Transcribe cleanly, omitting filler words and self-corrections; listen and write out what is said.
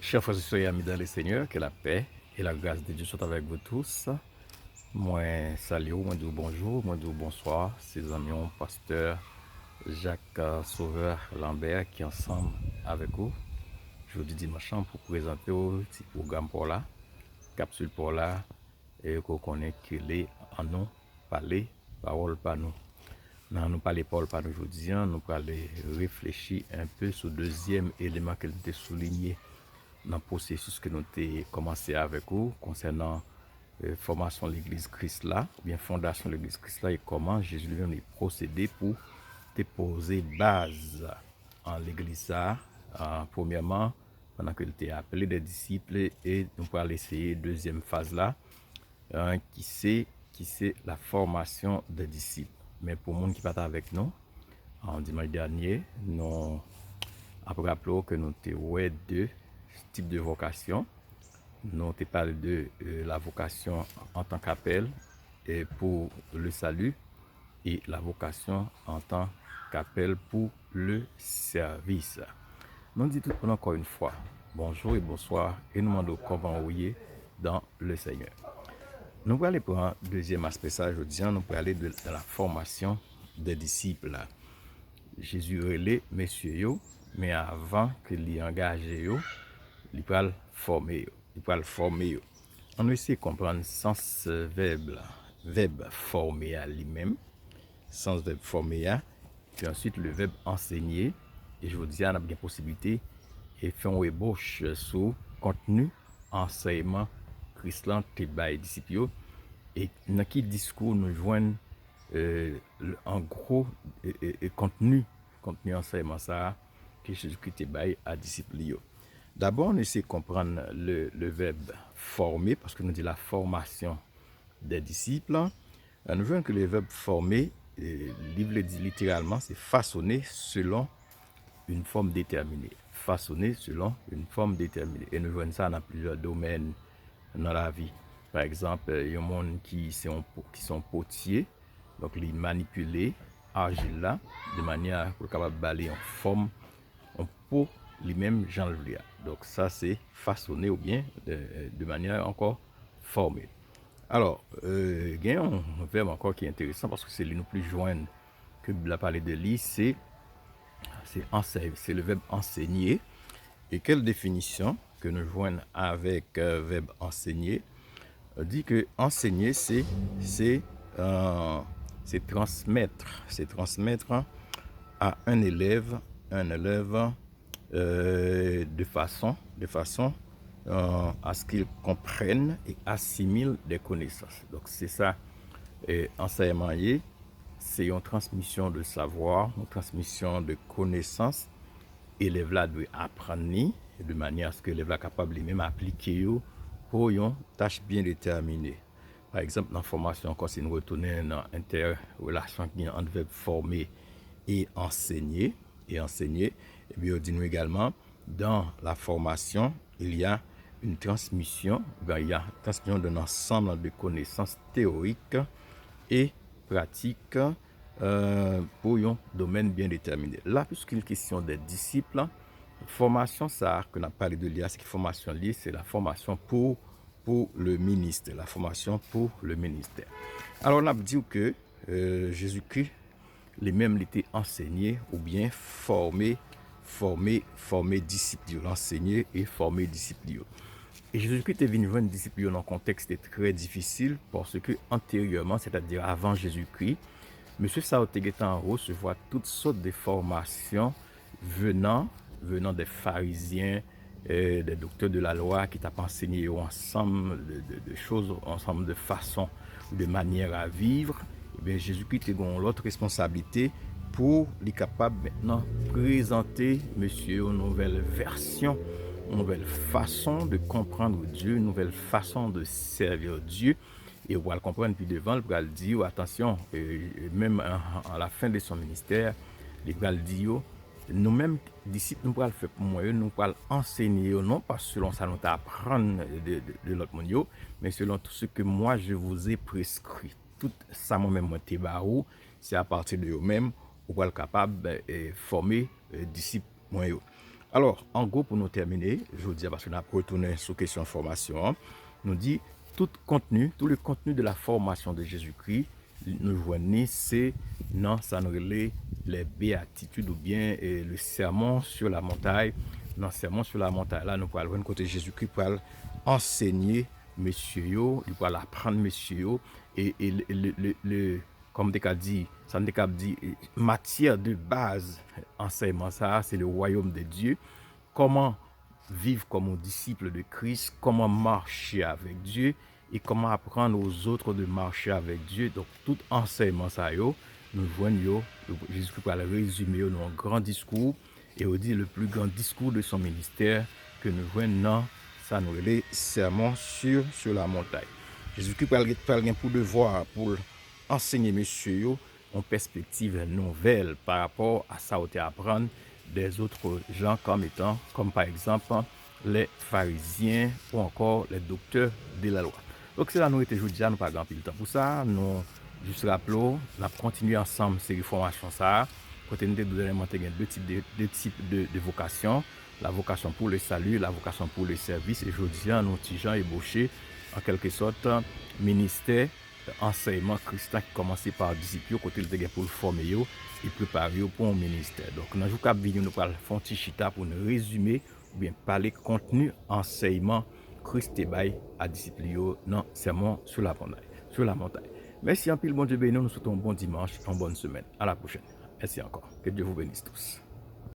Chers frères et sœurs et amis dans le Seigneur, que la paix et la grâce de Dieu soient avec vous tous. Moi, salut, moi dis bonjour, moi dis bonsoir, ces amis, pasteur Jacques Sauveur Lambert qui est ensemble avec vous. Je vous dis dimanche pour présenter un petit programme pour là, capsule pour là, et qu'on connaît qu'il est en nous, parler, parole par nous. Dans nous parler parole par nous aujourd'hui, nous allons réfléchir un peu sur le deuxième élément que nous avons souligné dans le processus que nous avons commencé avec vous concernant formation de l'Église Christ là, ou bien fondation de l'Église Christ là, et comment Jésus lui-même a procédé pour déposer base en l'Église là, premièrement, pendant qu'il était appelé des disciples, et nous allons essayer deuxième phase là, qui c'est la formation des disciples. Mais pour les gens qui sont avec nous, en dimanche dernier, nous avons rappelé que nous avons deux types de vocation. Nous avons parlé de la vocation en tant qu'appel et pour le salut, et la vocation en tant qu'appel pour le service. Nous disons tout encore une fois bonjour et bonsoir, et nous demandons comment vous êtes dans le Seigneur. Nous allons aller pour un deuxième aspect ça aujourd'hui. Nous allons aller de la formation des disciples. Jésus relait messieurs, mais avant qu'il y engage, il va le former. On essaie de comprendre le sens verbe former à lui-même, sens verbe former, puis ensuite le verbe enseigner. Et je vous dis, on a bien possibilité de faire une ébauche sur contenu enseignement Christian Tébay disciples. Et dans quel discours nous joignons en gros contenu enseignement ça que Jésus-Christ Tébay à disciples. D'abord, on essaie de comprendre le verbe former, parce que nous dit la formation des disciples. Nous voyons que le verbe former, littéralement, c'est façonner selon une forme déterminée. Façonner selon une forme déterminée. Et nous voyons ça dans plusieurs domaines dans la vie. Par exemple, il y a des gens qui sont potiers, donc ils manipulent l'argile là, de manière pour capable baler en forme, en pot, lui-même Jean le voulait. Donc ça c'est façonné ou bien de manière encore formée. Alors, il y a un verbe encore qui est intéressant parce que c'est le plus joindre que la parler de lui, c'est le verbe enseigner. Et quelle définition que nous joignons avec verbe enseigner dit que enseigner c'est transmettre à un élève de façon à ce qu'il comprenne et assimile des connaissances. Donc c'est ça, enseignement, c'est une transmission de savoir, une transmission de connaissances. Élève là doit apprendre de manière à ce que l'élève là capable lui-même appliquer pour une tâche bien déterminée. Par exemple, dans la formation, quand nous retournons dans l'interrelation entre verbe former et enseigner, et bien, on dit nous également, dans la formation, il y a une transmission, il y a une transmission d'un ensemble de connaissances théoriques et pratiques pour un domaine bien déterminé. Là, puisqu'il est question des disciples, formation, ça, qu'on a parlé de l'IA, c'est formation liée, c'est la formation pour le ministère, la formation pour le ministère. Alors, on a dit que Jésus-Christ, lui-même, était enseigné ou bien formé disciples, l'enseigner et former disciples. Et Jésus-Christ est venu voir un disciple dans un contexte très difficile parce que antérieurement, c'est-à-dire avant Jésus-Christ, M. Saoté était en recevoir toutes sortes de formations venant des pharisiens, des docteurs de la loi qui t'ont enseigné ensemble de choses, ensemble de façons, de manières à vivre. Et bien Jésus-Christ a l'autre responsabilité pour les capables maintenant présenter monsieur une nouvelle version, une nouvelle façon de comprendre Dieu, une nouvelle façon de servir Dieu. Et on va le comprendre puis devant, il va le dire, attention, même à la fin de son ministère, il va le dire, nous-mêmes, disciples, nous allons le faire pour moi, nous allons enseigner, non pas selon ça, nous apprendre de l'autre monde, mais selon tout ce que moi je vous ai prescrit. Tout ça, moi-même, c'est à partir de vous-même, vous allez être capable de former disciples. Alors, en gros, pour nous terminer, je vous dis, parce qu'on a retourné sur question formation, nous dit tout le contenu de la formation de Jésus-Christ, nous voyons, c'est non, ça nous relève les béatitudes ou bien le sermon sur la montagne. Dans le sermon sur la montagne, là, nous pouvons voir côté Jésus-Christ pour enseigner monsieur yo, il peut apprendre monsieur yo, et comme des dit, ça nous dit, matière de base, enseignement ça, c'est le royaume de Dieu. Comment vivre comme un disciple de Christ, comment marcher avec Dieu et comment apprendre aux autres de marcher avec Dieu. Donc, tout enseignement ça, nous voyons, Jésus-Christ va le résumer dans un grand discours et on dit le plus grand discours de son ministère que nous voyons dans ça nous les sermons sur la montagne. Jésus-Christ parle pour devoir pour enseigner monsieur en perspective nouvelle par rapport à ça à apprendre des autres gens comme par exemple les pharisiens ou encore les docteurs de la loi. Donc c'est là nous était aujourd'hui, nous pas grand pile temps pour ça, nous juste rappelons, on a continué ensemble ces formations ça. Côté nous deux types de vocations, la vocation pour le salut, la vocation pour le service et aujourd'hui nous petits gens ébauchés en quelque sorte ministère enseignement chrétien qui commençait par disciples côté le pour le former et préparer pour un ministère. Donc dans le cap vidéo nous parlons font petit chita pour nous résumer ou bien parler contenu enseignement Christ et bail à disciples non sermon sur la montagne. Merci en pile bon Dieu béni, nous souhaitons un bon dimanche, une bonne semaine. À la prochaine. Merci encore. Que Dieu vous bénisse tous.